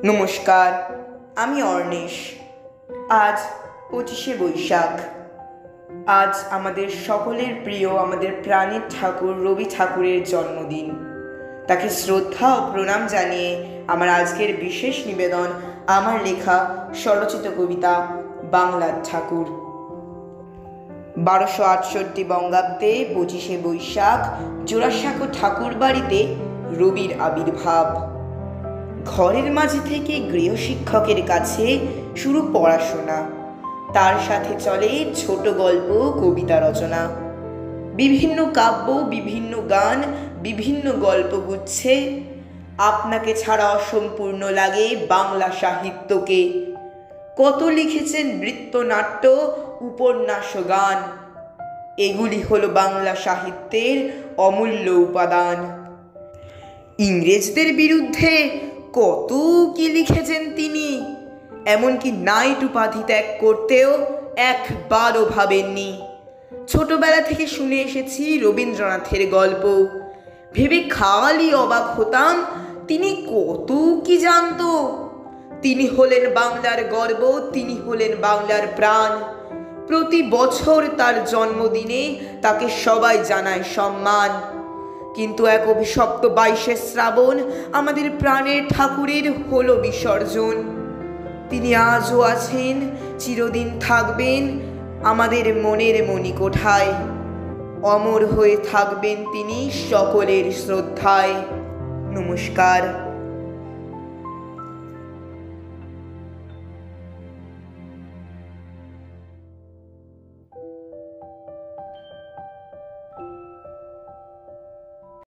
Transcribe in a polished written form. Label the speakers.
Speaker 1: নমস্কার, আমি অর্ণেশ। আজ 25শে বৈশাখ। আজ আমাদের সকলের প্রিয়, আমাদের প্রাণের ঠাকুর রবি ঠাকুরের জন্মদিন। তাকে শ্রদ্ধা ও প্রণাম জানিয়ে আমার আজকের বিশেষ নিবেদন আমার লেখা স্বরচিত কবিতা বাংলার ঠাকুর। 1268 বঙ্গাব্দে 25শে বৈশাখ জোড়াসাঁকো ঠাকুর বাড়িতে রবির আবির্ভাব। ঘরের মাঝে থেকে গৃহশিক্ষকের কাছে শুরু পড়াশোনা, তার সাথে চলে ছোট গল্প, কবিতা রচনা, বিভিন্ন কাব্য, বিভিন্ন গান, বিভিন্ন গল্পগুচ্ছে। আপনাকে ছাড়া অসম্পূর্ণ লাগে বাংলা সাহিত্যকে। কত লিখেছেন নৃত্যনাট্য, উপন্যাস, গান। এগুলি হলো বাংলা সাহিত্যের অমূল্য উপাদান। ইংরেজদের বিরুদ্ধে কত কি লিখেছেন তিনি, এমনকি নাইট উপাধি ত্যাগ করতেও একবারও ভাবেননি। ছোটবেলা থেকে শুনে এসেছি রবীন্দ্রনাথের গল্প, ভেবে খালি অবাক হতাম তিনি কত কি জানত। তিনি হলেন বাংলার গর্ব, তিনি হলেন বাংলার প্রাণ। প্রতি বছর তার জন্মদিনে তাকে সবাই জানায় সম্মান। কিন্তু এক অভিশপ্ত 22শে শ্রাবণ আমাদের প্রাণের ঠাকুরের হলো বিসর্জন। তিনি আজও আছেন, চিরদিন থাকবেন আমাদের মনের মণিকোঠায়। অমর হয়ে থাকবেন তিনি সকলের শ্রদ্ধায়। নমস্কার।